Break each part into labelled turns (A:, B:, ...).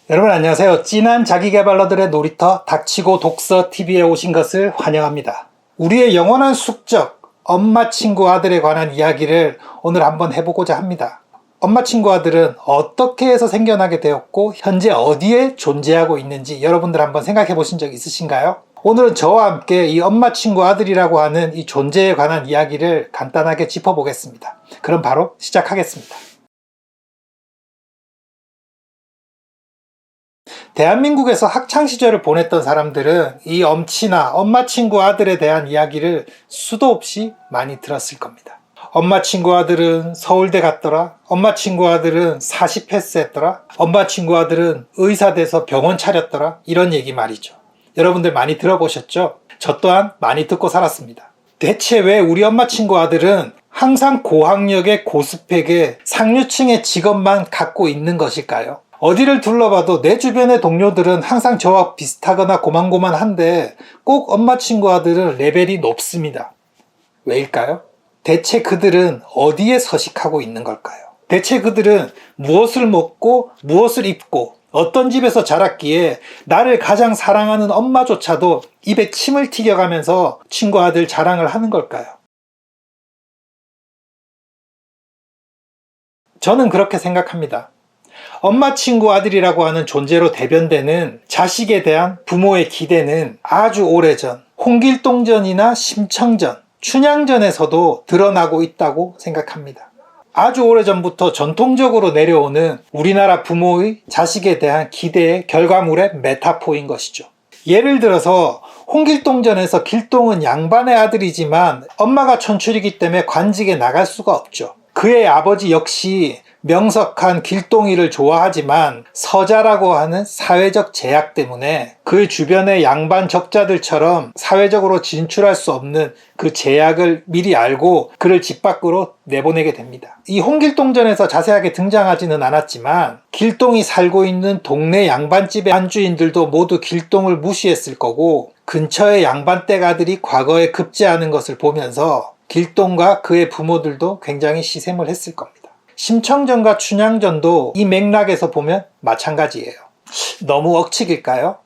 A: 여러분 안녕하세요. 찐한 자기계발러들의 놀이터 닥치고 독서 TV에 오신 것을 환영합니다. 우리의 영원한 숙적, 엄마 친구 아들에 관한 이야기를 오늘 한번 해보고자 합니다. 엄마 친구 아들은 어떻게 해서 생겨나게 되었고 현재 어디에 존재하고 있는지 여러분들 한번 생각해 보신 적 있으신가요? 오늘은 저와 함께 이 엄마 친구 아들이라고 하는 이 존재에 관한 이야기를 간단하게 짚어보겠습니다. 그럼 바로 시작하겠습니다. 대한민국에서 학창시절을 보냈던 사람들은 이 엄친아, 엄마 친구 아들에 대한 이야기를 수도 없이 많이 들었을 겁니다. 엄마 친구 아들은 서울대 갔더라. 엄마 친구 아들은 40 패스했더라. 엄마 친구 아들은 의사 돼서 병원 차렸더라. 이런 얘기 말이죠. 여러분들 많이 들어보셨죠? 저 또한 많이 듣고 살았습니다. 대체 왜 우리 엄마 친구 아들은 항상 고학력의 고스펙의 상류층의 직업만 갖고 있는 것일까요? 어디를 둘러봐도 내 주변의 동료들은 항상 저와 비슷하거나 고만고만한데 꼭 엄마 친구 아들은 레벨이 높습니다. 왜일까요? 대체 그들은 어디에 서식하고 있는 걸까요? 대체 그들은 무엇을 먹고 무엇을 입고 어떤 집에서 자랐기에 나를 가장 사랑하는 엄마조차도 입에 침을 튀겨가면서 친구 아들 자랑을 하는 걸까요? 저는 그렇게 생각합니다. 엄마 친구 아들이라고 하는 존재로 대변되는 자식에 대한 부모의 기대는 아주 오래전 홍길동전이나 심청전, 춘향전에서도 드러나고 있다고 생각합니다. 아주 오래전부터 전통적으로 내려오는 우리나라 부모의 자식에 대한 기대의 결과물의 메타포인 것이죠. 예를 들어서 홍길동전에서 길동은 양반의 아들이지만 엄마가 천출이기 때문에 관직에 나갈 수가 없죠. 그의 아버지 역시 명석한 길동이를 좋아하지만 서자라고 하는 사회적 제약 때문에 그 주변의 양반 적자들처럼 사회적으로 진출할 수 없는 그 제약을 미리 알고 그를 집 밖으로 내보내게 됩니다. 이 홍길동전에서 자세하게 등장하지는 않았지만 길동이 살고 있는 동네 양반집의 안주인들도 모두 길동을 무시했을 거고 근처의 양반댁 아들이 과거에 급제하는 것을 보면서 길동과 그의 부모들도 굉장히 시샘을 했을 겁니다. 심청전과 춘향전도 이 맥락에서 보면 마찬가지예요. 너무 억측일까요?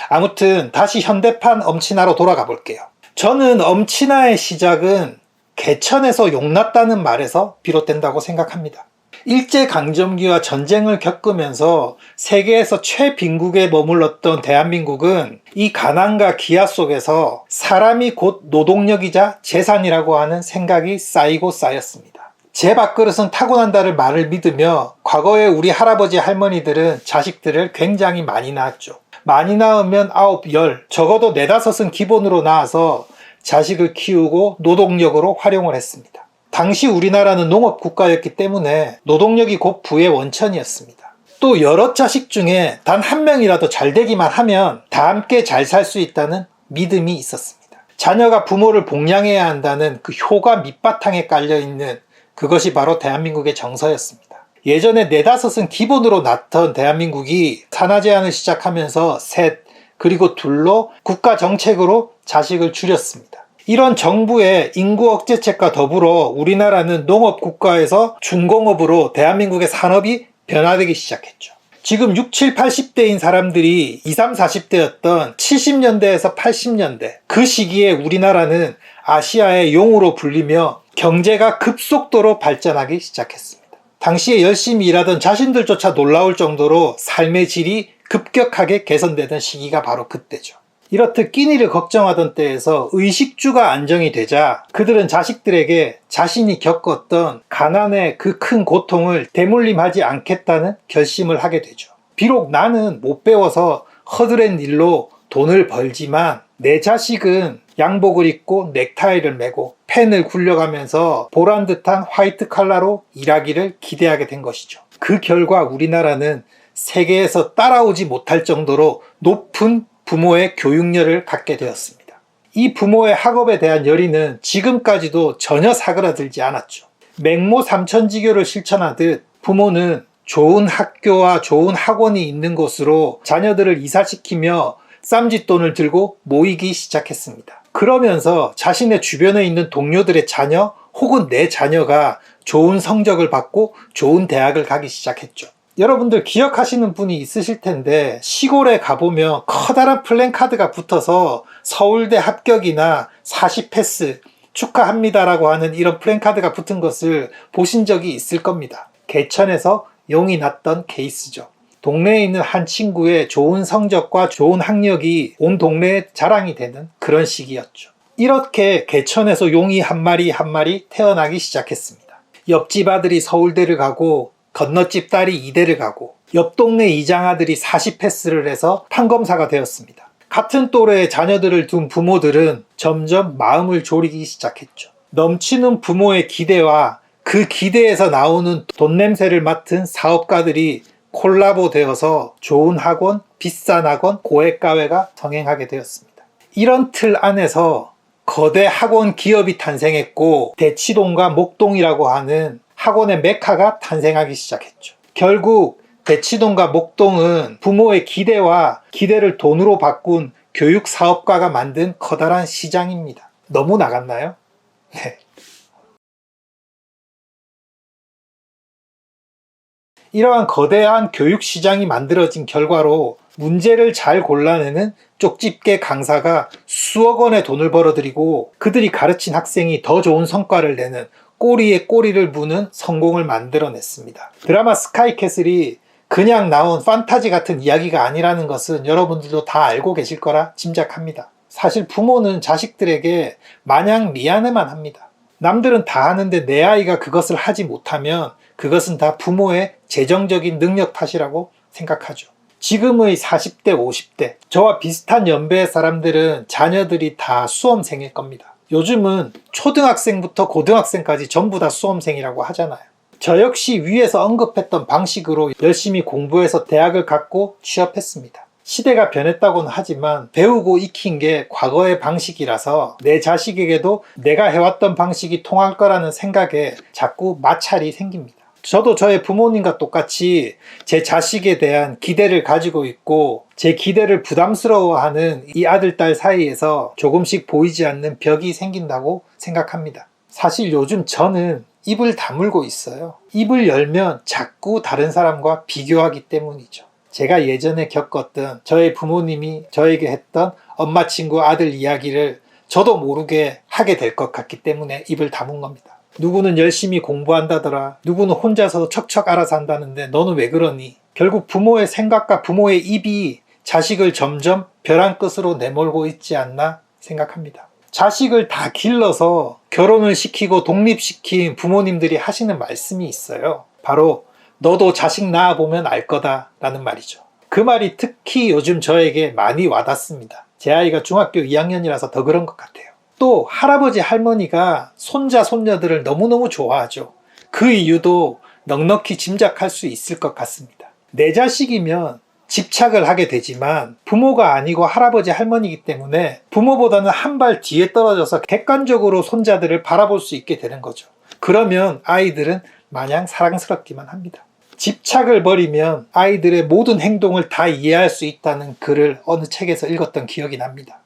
A: 아무튼 다시 현대판 엄친아로 돌아가 볼게요. 저는 엄친아의 시작은 개천에서 용났다는 말에서 비롯된다고 생각합니다. 일제강점기와 전쟁을 겪으면서 세계에서 최빈국에 머물렀던 대한민국은 이 가난과 기아 속에서 사람이 곧 노동력이자 재산이라고 하는 생각이 쌓이고 쌓였습니다. 제 밥그릇은 타고난다를 말을 믿으며 과거에 우리 할아버지 할머니들은 자식들을 굉장히 많이 낳았죠. 많이 낳으면 9, 10, 적어도 4, 5은 기본으로 낳아서 자식을 키우고 노동력으로 활용을 했습니다. 당시 우리나라는 농업국가였기 때문에 노동력이 곧 부의 원천이었습니다. 또 여러 자식 중에 단 한 명이라도 잘 되기만 하면 다 함께 잘 살 수 있다는 믿음이 있었습니다. 자녀가 부모를 복양해야 한다는 그 효가 밑바탕에 깔려있는 그것이 바로 대한민국의 정서였습니다. 예전에 4, 5은 기본으로 낳던 대한민국이 산하 제한을 시작하면서 셋, 그리고 둘로 국가 정책으로 자식을 줄였습니다. 이런 정부의 인구 억제책과 더불어 우리나라는 농업국가에서 중공업으로 대한민국의 산업이 변화되기 시작했죠. 지금 60, 7, 80대인 사람들이 20, 30, 40대였던 70년대에서 80년대 그 시기에 우리나라는 아시아의 용으로 불리며 경제가 급속도로 발전하기 시작했습니다. 당시에 열심히 일하던 자신들조차 놀라울 정도로 삶의 질이 급격하게 개선되던 시기가 바로 그때죠. 이렇듯 끼니를 걱정하던 때에서 의식주가 안정이 되자 그들은 자식들에게 자신이 겪었던 가난의 그 큰 고통을 대물림하지 않겠다는 결심을 하게 되죠. 비록 나는 못 배워서 허드렛 일로 돈을 벌지만 내 자식은 양복을 입고 넥타이를 매고 펜을 굴려가면서 보란듯한 화이트 칼라로 일하기를 기대하게 된 것이죠. 그 결과 우리나라는 세계에서 따라오지 못할 정도로 높은 부모의 교육열을 갖게 되었습니다. 이 부모의 학업에 대한 열의는 지금까지도 전혀 사그라들지 않았죠. 맹모 삼천지교를 실천하듯 부모는 좋은 학교와 좋은 학원이 있는 곳으로 자녀들을 이사시키며 쌈짓돈을 들고 모이기 시작했습니다. 그러면서 자신의 주변에 있는 동료들의 자녀 혹은 내 자녀가 좋은 성적을 받고 좋은 대학을 가기 시작했죠. 여러분들 기억하시는 분이 있으실 텐데 시골에 가보면 커다란 플랜카드가 붙어서 서울대 합격이나 40패스 축하합니다라고 하는 이런 플랜카드가 붙은 것을 보신 적이 있을 겁니다. 개천에서 용이 났던 케이스죠. 동네에 있는 한 친구의 좋은 성적과 좋은 학력이 온 동네에 자랑이 되는 그런 시기였죠. 이렇게 개천에서 용이 한 마리 한 마리 태어나기 시작했습니다. 옆집 아들이 서울대를 가고 건너집 딸이 이대를 가고 옆 동네 이장 아들이 40패스를 해서 판검사가 되었습니다. 같은 또래의 자녀들을 둔 부모들은 점점 마음을 졸이기 시작했죠. 넘치는 부모의 기대와 그 기대에서 나오는 돈 냄새를 맡은 사업가들이 콜라보 되어서 좋은 학원, 비싼 학원, 고액가회가 성행하게 되었습니다. 이런 틀 안에서 거대 학원 기업이 탄생했고 대치동과 목동이라고 하는 학원의 메카가 탄생하기 시작했죠. 결국 대치동과 목동은 부모의 기대와 기대를 돈으로 바꾼 교육 사업가가 만든 커다란 시장입니다. 너무 나갔나요? 네. 이러한 거대한 교육 시장이 만들어진 결과로 문제를 잘 골라내는 쪽집게 강사가 수억 원의 돈을 벌어들이고 그들이 가르친 학생이 더 좋은 성과를 내는 꼬리에 꼬리를 무는 성공을 만들어냈습니다. 드라마 스카이캐슬이 그냥 나온 판타지 같은 이야기가 아니라는 것은 여러분들도 다 알고 계실 거라 짐작합니다. 사실 부모는 자식들에게 마냥 미안해만 합니다. 남들은 다 하는데 내 아이가 그것을 하지 못하면 그것은 다 부모의 재정적인 능력 탓이라고 생각하죠. 지금의 40대, 50대, 저와 비슷한 연배의 사람들은 자녀들이 다 수험생일 겁니다. 요즘은 초등학생부터 고등학생까지 전부 다 수험생이라고 하잖아요. 저 역시 위에서 언급했던 방식으로 열심히 공부해서 대학을 갔고 취업했습니다. 시대가 변했다고는 하지만 배우고 익힌 게 과거의 방식이라서 내 자식에게도 내가 해왔던 방식이 통할 거라는 생각에 자꾸 마찰이 생깁니다. 저도 저의 부모님과 똑같이 제 자식에 대한 기대를 가지고 있고 제 기대를 부담스러워하는 이 아들, 딸 사이에서 조금씩 보이지 않는 벽이 생긴다고 생각합니다. 사실 요즘 저는 입을 다물고 있어요. 입을 열면 자꾸 다른 사람과 비교하기 때문이죠. 제가 예전에 겪었던 저의 부모님이 저에게 했던 엄마 친구 아들 이야기를 저도 모르게 하게 될 것 같기 때문에 입을 다문 겁니다. 누구는 열심히 공부한다더라. 누구는 혼자서 척척 알아서 한다는데 너는 왜 그러니? 결국 부모의 생각과 부모의 입이 자식을 점점 벼랑 끝으로 내몰고 있지 않나 생각합니다. 자식을 다 길러서 결혼을 시키고 독립시킨 부모님들이 하시는 말씀이 있어요. 바로 너도 자식 낳아보면 알 거다 라는 말이죠. 그 말이 특히 요즘 저에게 많이 와닿습니다. 제 아이가 중학교 2학년이라서 더 그런 것 같아요. 또 할아버지 할머니가 손자 손녀들을 너무너무 좋아하죠. 그 이유도 넉넉히 짐작할 수 있을 것 같습니다. 내 자식이면 집착을 하게 되지만 부모가 아니고 할아버지 할머니이기 때문에 부모보다는 한 발 뒤에 떨어져서 객관적으로 손자들을 바라볼 수 있게 되는 거죠. 그러면 아이들은 마냥 사랑스럽기만 합니다. 집착을 버리면 아이들의 모든 행동을 다 이해할 수 있다는 글을 어느 책에서 읽었던 기억이 납니다.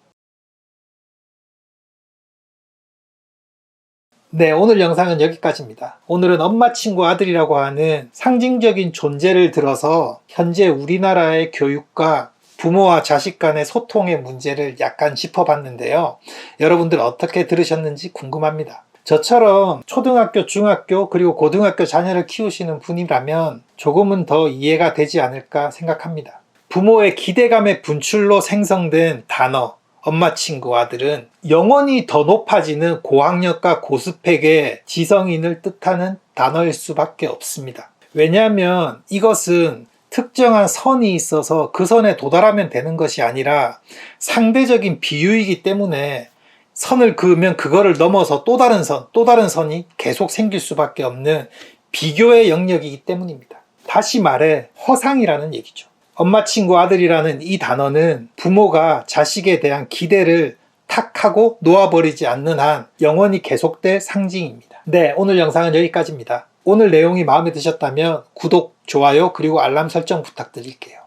A: 네, 오늘 영상은 여기까지입니다. 오늘은 엄마 친구 아들이라고 하는 상징적인 존재를 들어서 현재 우리나라의 교육과 부모와 자식 간의 소통의 문제를 약간 짚어봤는데요. 여러분들 어떻게 들으셨는지 궁금합니다. 저처럼 초등학교, 중학교, 그리고 고등학교 자녀를 키우시는 분이라면 조금은 더 이해가 되지 않을까 생각합니다. 부모의 기대감의 분출로 생성된 단어, 엄마 친구 아들은 영원히 더 높아지는 고학력과 고스펙의 지성인을 뜻하는 단어일 수밖에 없습니다. 왜냐하면 이것은 특정한 선이 있어서 그 선에 도달하면 되는 것이 아니라 상대적인 비유이기 때문에 선을 그으면 그거를 넘어서 또 다른 선이 계속 생길 수밖에 없는 비교의 영역이기 때문입니다. 다시 말해 허상이라는 얘기죠. 엄마 친구 아들이라는 이 단어는 부모가 자식에 대한 기대를 탁 하고 놓아버리지 않는 한 영원히 계속될 상징입니다. 네, 오늘 영상은 여기까지입니다. 오늘 내용이 마음에 드셨다면 구독, 좋아요, 그리고 알람 설정 부탁드릴게요.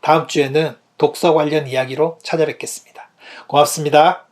A: 다음 주에는 독서 관련 이야기로 찾아뵙겠습니다. 고맙습니다.